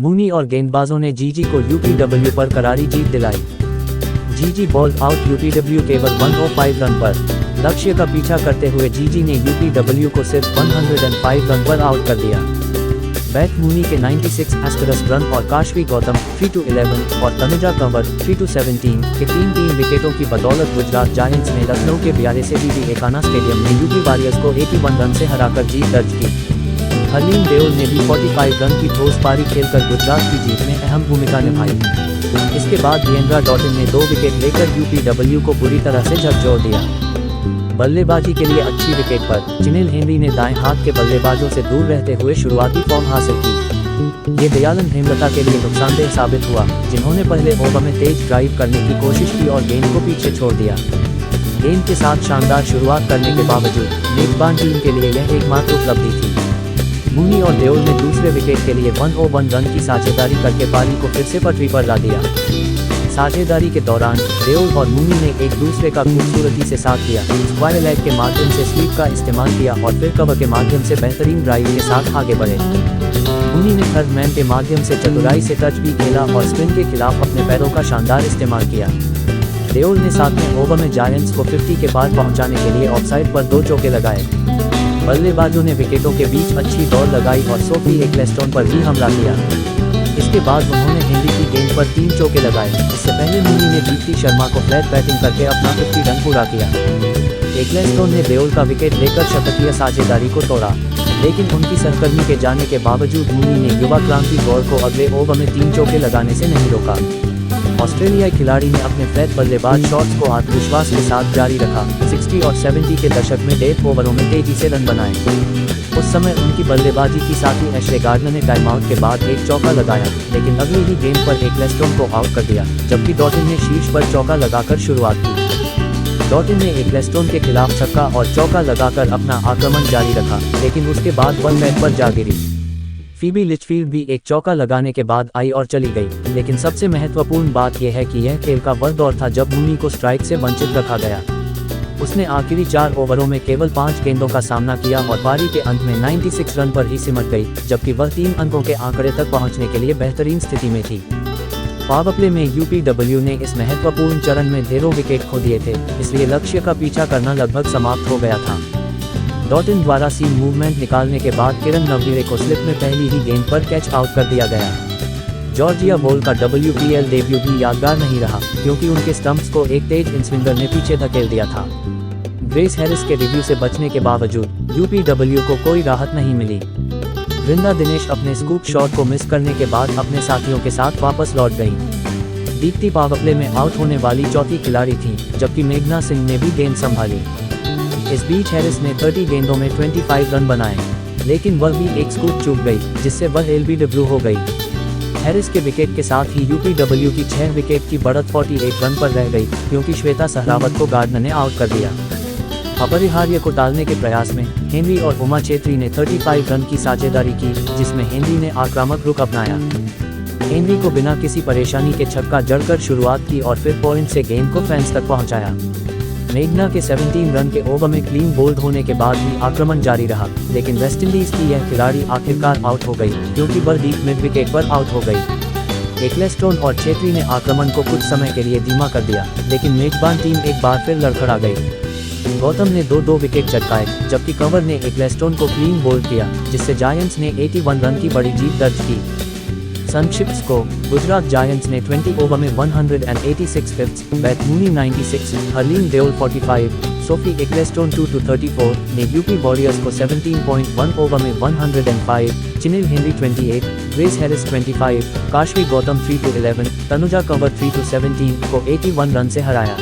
Mooney और गेंदबाजों ने जीजी को यूपीडब्ल्यू पर करारी जीत दिलाई। जीजी बॉल आउट यूपीडब्ल्यू केवल 105 रन पर। लक्ष्य का पीछा करते हुए जीजी ने यूपीडब्ल्यू को सिर्फ 105 रन पर आउट कर दिया। बैथ मूनी के 96 रन और काशवी गौतम 3-11 और तनुजा कंवर 3-17 के तीन विकेटों की बदौलत गुजरात जायंट्स ने लखनऊ के BRSABB एकाना स्टेडियम में यूपी वॉरियर्स को 81 रन से हराकर जीत दर्ज की। हरलीन देओल ने भी 45 रन की ठोस पारी खेलकर गुजरात की जीत में अहम भूमिका निभाई। इसके बाद वीरेंद्रा डॉटिन ने 2 विकेट लेकर यूपीडब्ल्यू को बुरी तरह से झकझोर दिया। बल्लेबाजी के लिए अच्छी विकेट पर चिनिल हेनरी ने दाएं हाथ के बल्लेबाजों से दूर रहते हुए शुरुआती फॉर्म हासिल की। ये दयालन हेमलता के लिए नुकसानदेह साबित हुआ, जिन्होंने पहले ओवर में तेज ड्राइव करने की कोशिश की और गेंद को पीछे छोड़ दिया। गेंद के साथ शानदार शुरुआत करने के बावजूद मेजबान टीम के लिए यह एकमात्र उपलब्धि थी। मूनी और देओल ने दूसरे विकेट के लिए 101 रन की साझेदारी करके पारी को फिर से पटरी पर ला दिया। साझेदारी के दौरान देओल और मूनी ने एक दूसरे का खूबसूरती से साथ दिया, स्क्वायर लेग के माध्यम से स्वीप का इस्तेमाल किया और फिर कवर के माध्यम से बेहतरीन ड्राइव के साथ आगे बढ़े। मूनी ने थर्ड मैन के माध्यम से चतुराई से टच भी खेला और स्पिन के खिलाफ अपने पैरों का शानदार इस्तेमाल किया। देओल ने 7वें ओवर में जायंट्स को 50 के पार पहुंचाने के लिए ऑफसाइड पर 2 चौके लगाए। बल्लेबाजों ने विकेटों के बीच अच्छी दौड़ लगाई और सोफी एक्लेस्टोन पर भी हमला किया। इसके बाद उन्होंने हेनरी की गेंद पर 3 चौके लगाए। इससे पहले मूनी ने दीप्ति शर्मा को फ्लैट बैटिंग करके अपना 50 रन पूरा किया। एक्लेस्टोन ने देओल का विकेट लेकर शतकीय साझेदारी को तोड़ा, लेकिन उनकी सहकर्मी के जाने के बावजूद मूनी ने युवा क्रांति गौर को अगले ओवर में 3 चौके लगाने से नहीं रोका। ऑस्ट्रेलियाई खिलाड़ी ने अपने फ्लैट बल्लेबाज शॉट्स को आत्मविश्वास के साथ जारी रखा। 60 और 70 के दशक में डेथ ओवरों में तेजी से रन बनाए। उस समय उनकी बल्लेबाजी की साथी एशले गार्डनर ने टाइमआउट के बाद एक चौका लगाया, लेकिन अगली ही गेंद पर एक्लेस्टोन को आउट कर दिया, जबकि डॉटिन ने शीर्ष पर चौका लगाकर शुरुआत की। डॉटिन ने एक्लेस्टोन के खिलाफ छक्का और चौका लगाकर अपना आक्रमण जारी रखा, लेकिन उसके बाद बॉल बैट पर जा गिरी। फीबी लिचफील्ड भी एक चौका लगाने के बाद आई और चली गई, लेकिन सबसे महत्वपूर्ण बात यह है कि यह खेल का वह दौर था जब मूनी को स्ट्राइक से वंचित रखा गया। उसने आखिरी 4 ओवरों में केवल 5 गेंदों का सामना किया और पारी के अंत में 96 रन पर ही सिमट गई, जबकि वह 3 अंकों के आंकड़े तक पहुंचने के लिए बेहतरीन स्थिति में थी। पावर प्ले में यूपीडब्ल्यू ने इस महत्वपूर्ण चरण में ढेरों विकेट खो दिए थे, इसलिए लक्ष्य का पीछा करना लगभग समाप्त हो गया था। डॉटिन द्वारा सीम मूवमेंट निकालने के बाद किरण नवगिरे को स्लिप में पहली ही गेंद पर कैच आउट कर दिया गया। जॉर्जिया वोल का WPL डेब्यू भी यादगार नहीं रहा, क्योंकि उनके स्टंप्स को एक तेज इनस्विंगर ने पीछे धकेल दिया था। ग्रेस हैरिस के रिव्यू से बचने के बावजूद यूपीडब्ल्यू को कोई राहत नहीं मिली। वृंदा दिनेश अपने स्कूप शॉट को मिस करने के बाद अपने साथियों के साथ वापस लौट गईं। दीप्ति पावर प्ले में आउट होने वाली चौथी खिलाड़ी थीं, जबकि मेघना सिंह ने भी गेंद संभाली। इस बीच हैरिस ने 30 गेंदों में 25 रन बनाए, लेकिन वह भी एक स्कूप चूक गई, जिससे वह LBW हो गई। हैरिस के विकेट के साथ ही यूपीडब्ल्यू की 6 विकेट की बढ़त 48 रन पर रह गई, क्योंकि श्वेता सहरावत को गार्डनर ने आउट कर दिया। अपरिहार्य को टालने के प्रयास में हेनरी और उमा छेत्री ने 35 रन की साझेदारी की, जिसमें हेनरी ने आक्रामक रुख अपनाया। हेनरी को बिना किसी परेशानी के छक्का जड़कर शुरुआत की और फिर पॉइंट से गेंद को फैंस तक पहुंचाया। मेघना के 17 रन के ओवर में क्लीन बोल्ड होने के बाद भी आक्रमण जारी रहा, लेकिन वेस्टइंडीज की यह खिलाड़ी आखिरकार आउट हो गई, क्योंकि वह डीप मिड विकेट पर आउट हो गई। एक्लेस्टोन और छेत्री ने आक्रमण को कुछ समय के लिए धीमा कर दिया, लेकिन मेजबान टीम एक बार फिर लड़खड़ा गई। गौतम ने 2 विकेट चटकाए, जबकि कंवर ने एक्लेस्टोन को क्लीन बोल्ड किया, जिससे जायंट्स ने 81 रन की बड़ी जीत दर्ज की। संक्षिप्त स्कोर: गुजरात जायंट्स ने 20 ओवर में 186 फिफ्ट्स, Beth Mooney 96, Harleen Deol 45, Sophie Ecclestone 2-34 ने यूपी वॉरियर्स को 17.1 ओवर में 105, Chinelle Henry 28, Grace Harris 25, Kashvi Gautam 3-11, Tanuja Kanwar 3-17 को 81 रन से हराया।